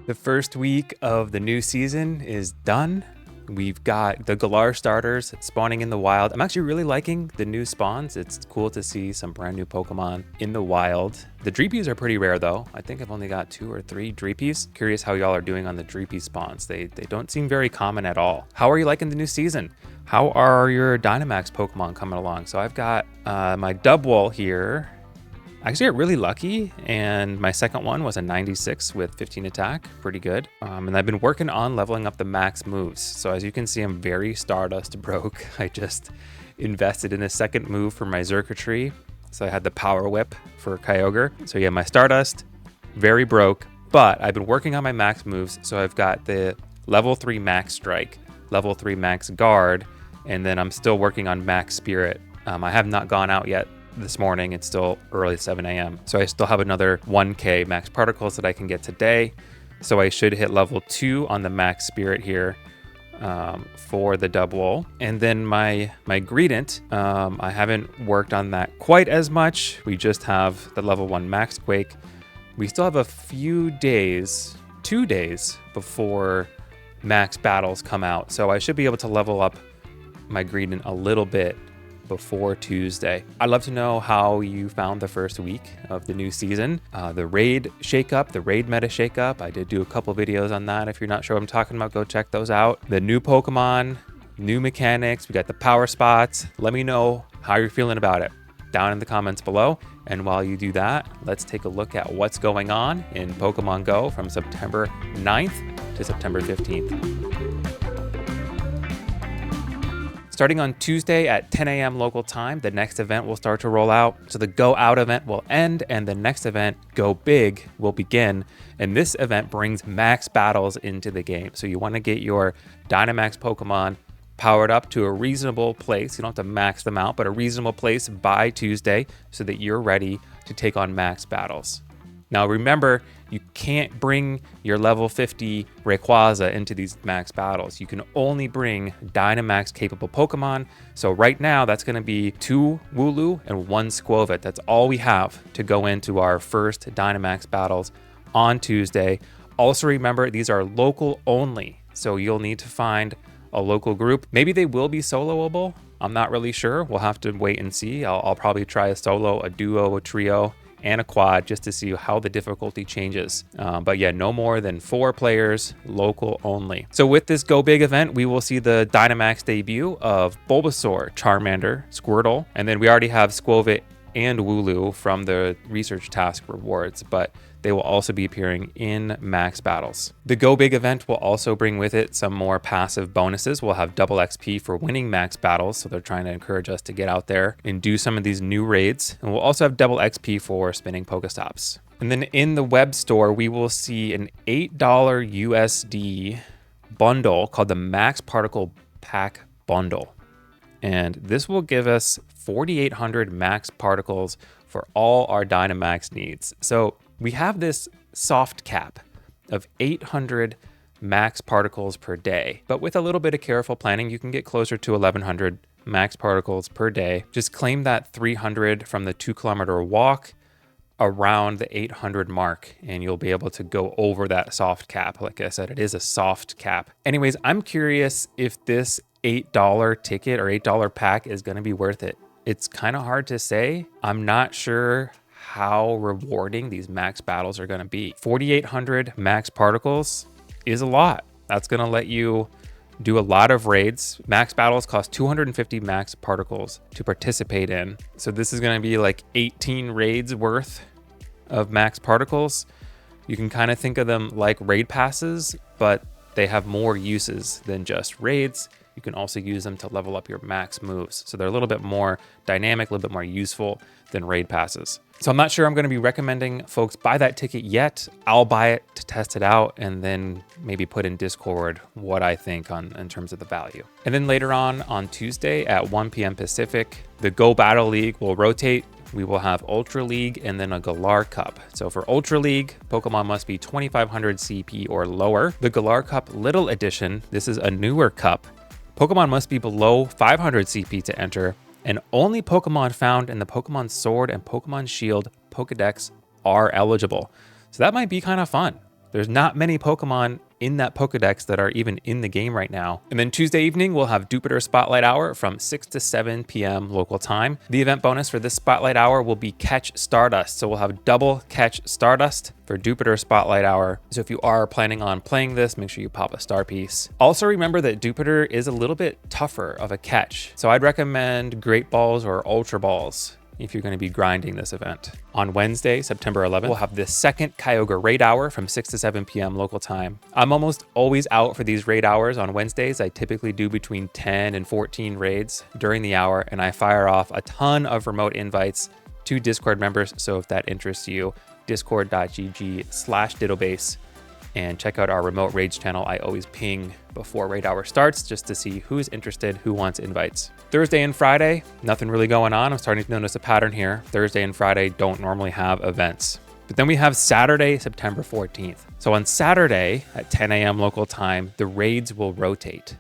The first week of the new season is done. We've got the Galar starters spawning in the wild. I'm actually really liking the new spawns. It's cool to see some brand new Pokemon in the wild. The Dreepies are pretty rare though. I think I've only got 2 or 3 Dreepies. Curious how y'all are doing on the Dreepy spawns. They don't seem very common at all. How are you liking the new season? How are your Dynamax Pokemon coming along? So I've got my Dubwool here. Actually, I got really lucky, and my second one was a 96 with 15 attack, pretty good. And I've been working on leveling up the max moves. So as you can see, I'm very Stardust broke. I just invested in a second move for my Xurkitree. So I had the Power Whip for Kyogre. So yeah, my Stardust, very broke, but I've been working on my max moves. So I've got the level 3 max strike, level 3 max guard, and then I'm still working on max spirit. I have not gone out yet this morning. It's still early 7 a.m. So I still have another 1k max particles that I can get today. So I should hit level 2 on the max spirit here for the Dubwool. And then my Greedent, I haven't worked on that quite as much. We just have the level 1 max quake. We still have a few days, 2 days before max battles come out. So I should be able to level up my Greedent a little bit before Tuesday. I'd love to know how you found the first week of the new season. The raid shakeup, the raid meta shakeup. I did do a couple videos on that. If you're not sure what I'm talking about, go check those out. The new Pokemon, new mechanics. We got the power spots. Let me know how you're feeling about it down in the comments below. And while you do that, let's take a look at what's going on in Pokemon Go from September 9th to September 15th. Starting on Tuesday at 10 a.m. local time, the next event will start to roll out. So the Go Out event will end and the next event, Go Big, will begin. And this event brings max battles into the game. So you want to get your Dynamax Pokemon powered up to a reasonable place. You don't have to max them out, but a reasonable place by Tuesday so that you're ready to take on max battles. Now remember, you can't bring your level 50 Rayquaza into these max battles. You can only bring Dynamax capable Pokemon. So right now that's going to be 2 Wooloo and 1 Squovit. That's all we have to go into our first Dynamax battles on Tuesday. Also remember, these are local only. So you'll need to find a local group. Maybe they will be soloable. I'm not really sure. We'll have to wait and see. I'll probably try a solo, a duo, a trio, and a quad just to see how the difficulty changes. But yeah, no more than 4 players, local only. So with this Go Big event, we will see the Dynamax debut of Bulbasaur, Charmander, Squirtle, and then we already have Squovit and Wooloo from the research task rewards, but they will also be appearing in max battles. The Go Big event will also bring with it some more passive bonuses. We'll have double XP for winning max battles, so they're trying to encourage us to get out there and do some of these new raids. And we'll also have double XP for spinning Pokestops. And then in the web store, we will see an $8 USD bundle called the Max Particle Pack Bundle. And this will give us 4,800 max particles for all our Dynamax needs. So we have this soft cap of 800 max particles per day, but with a little bit of careful planning, you can get closer to 1,100 max particles per day. Just claim that 300 from the 2-kilometer walk around the 800 mark, and you'll be able to go over that soft cap. Like I said, it is a soft cap. Anyways, I'm curious if this $8 ticket or $8 pack is going to be worth it. It's kind of hard to say. I'm not sure how rewarding these max battles are going to be. 4,800 max particles is a lot. That's going to let you do a lot of raids. Max battles cost 250 max particles to participate in. So this is going to be like 18 raids worth of max particles. You can kind of think of them like raid passes, but they have more uses than just raids. You can also use them to level up your max moves. So they're a little bit more dynamic, a little bit more useful than raid passes. So I'm not sure I'm going to be recommending folks buy that ticket yet. I'll buy it to test it out and then maybe put in Discord what I think in terms of the value. And then later on Tuesday at 1 p.m. Pacific, the Go Battle League will rotate. We will have Ultra League and then a Galar Cup. So for Ultra League, Pokemon must be 2,500 CP or lower. The Galar Cup Little Edition, this is a newer cup. Pokemon must be below 500 CP to enter, and only Pokemon found in the Pokemon Sword and Pokemon Shield Pokedex are eligible. So that might be kind of fun. There's not many Pokemon in that Pokedex that are even in the game right now. And then Tuesday evening, we'll have Jupiter Spotlight Hour from 6 to 7 p.m. local time. The event bonus for this Spotlight Hour will be Catch Stardust. So we'll have double Catch Stardust for Jupiter Spotlight Hour. So if you are planning on playing this, make sure you pop a star piece. Also remember that Jupiter is a little bit tougher of a catch. So I'd recommend Great Balls or Ultra Balls if you're going to be grinding this event. On Wednesday, September 11th, we'll have the second Kyogre raid hour from 6 to 7 p.m. local time. I'm almost always out for these raid hours on Wednesdays. I typically do between 10 and 14 raids during the hour, and I fire off a ton of remote invites to Discord members. So if that interests you, discord.gg/diddlebase, and check out our remote raids channel. I always ping before raid hour starts just to see who's interested, who wants invites. Thursday and Friday, nothing really going on. I'm starting to notice a pattern here. Thursday and Friday don't normally have events. But then we have Saturday, September 14th. So on Saturday at 10 a.m. local time, the raids will rotate.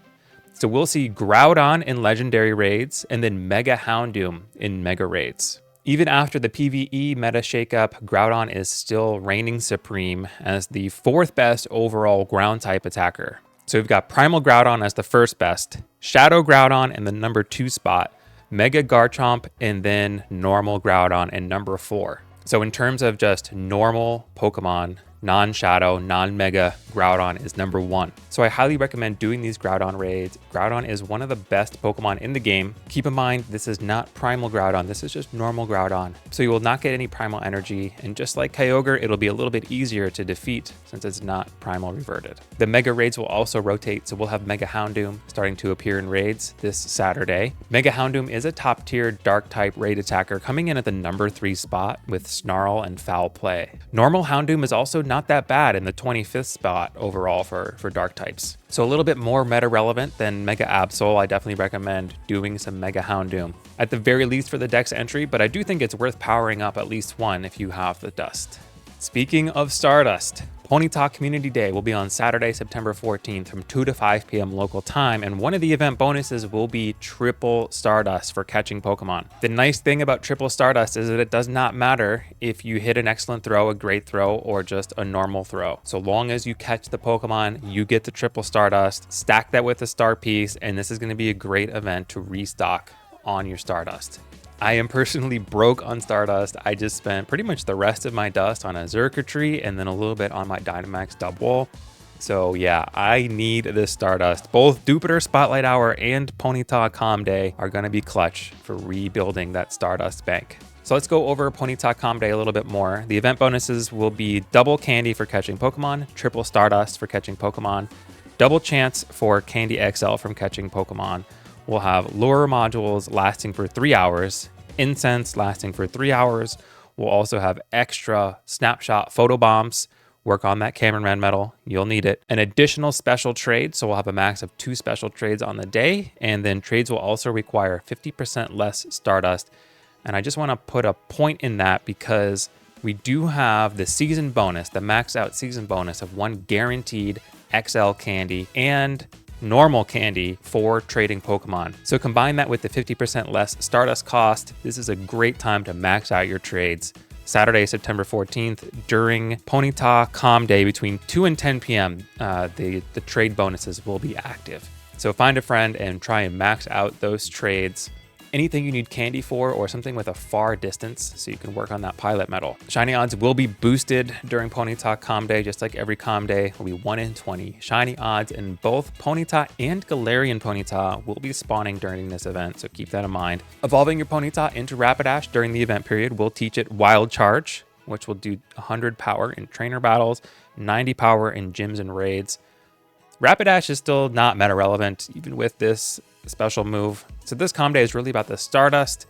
So we'll see Groudon in legendary raids and then Mega Houndoom in mega raids. Even after the PvE meta shakeup, Groudon is still reigning supreme as the 4th best overall ground type attacker. So we've got Primal Groudon as the 1st best, Shadow Groudon in the number 2 spot, Mega Garchomp, and then Normal Groudon in number 4. So in terms of just normal Pokemon, non-Shadow, non-Mega, Groudon is number 1. So I highly recommend doing these Groudon raids. Groudon is one of the best Pokemon in the game. Keep in mind, this is not Primal Groudon. This is just normal Groudon. So you will not get any Primal energy. And just like Kyogre, it'll be a little bit easier to defeat since it's not Primal reverted. The Mega raids will also rotate. So we'll have Mega Houndoom starting to appear in raids this Saturday. Mega Houndoom is a top tier dark type raid attacker coming in at the number 3 spot with Snarl and Foul Play. Normal Houndoom is also not that bad in the 25th spot overall for dark types. So a little bit more meta relevant than Mega Absol. I definitely recommend doing some Mega Houndoom at the very least for the Dex entry, but I do think it's worth powering up at least one if you have the dust. Speaking of Stardust, Ponyta Community Day will be on Saturday, September 14th from 2 to 5 p.m. local time, and one of the event bonuses will be Triple Stardust for catching Pokemon. The nice thing about Triple Stardust is that it does not matter if you hit an excellent throw, a great throw, or just a normal throw. So long as you catch the Pokemon, you get the Triple Stardust, stack that with a star piece, and this is going to be a great event to restock on your Stardust. I am personally broke on Stardust. I just spent pretty much the rest of my dust on a Xurkitree and then a little bit on my Dynamax Dubwool. So yeah, I need this Stardust. Both Jupiter Spotlight Hour and Ponyta Comm Day are going to be clutch for rebuilding that Stardust bank. So let's go over Ponyta Comm Day a little bit more. The event bonuses will be double candy for catching Pokemon, triple Stardust for catching Pokemon, double chance for Candy XL from catching Pokemon. We'll have lure modules lasting for 3 hours, incense lasting for 3 hours. We'll also have extra snapshot photo bombs. Work on that cameraman medal, you'll need it. An additional special trade, so we'll have a max of 2 special trades on the day, and then trades will also require 50% less Stardust. And I just want to put a point in that because we do have the season bonus, the max out season bonus of 1 guaranteed XL candy and normal candy for trading Pokemon. So combine that with the 50% less Stardust cost. This is a great time to max out your trades. Saturday, September 14th, during Ponyta Comm Day between 2 and 10 p.m., the trade bonuses will be active. So find a friend and try and max out those trades. Anything you need candy for or something with a far distance so you can work on that pilot medal. Shiny odds will be boosted during Ponyta Comm Day, just like every Comm Day will be 1 in 20. Shiny odds in both Ponyta and Galarian Ponyta will be spawning during this event, so keep that in mind. Evolving your Ponyta into Rapidash during the event period will teach it Wild Charge, which will do 100 power in trainer battles, 90 power in gyms and raids. Rapidash is still not meta relevant, even with this special move. So this Comm Day is really about the Stardust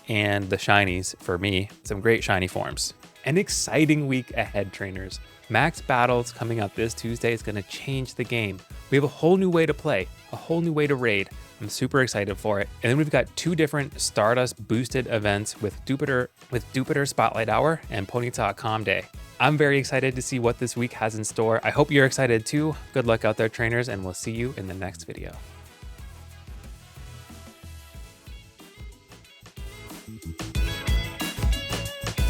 and the shinies for me. Some great shiny forms. An exciting week ahead, trainers. Max Battles coming up this Tuesday is going to change the game. We have a whole new way to play, a whole new way to raid. I'm super excited for it. And then we've got 2 different Stardust boosted events with Jupiter Spotlight Hour and Ponyta Comm Day. I'm very excited to see what this week has in store. I hope you're excited too. Good luck out there, trainers, and we'll see you in the next video.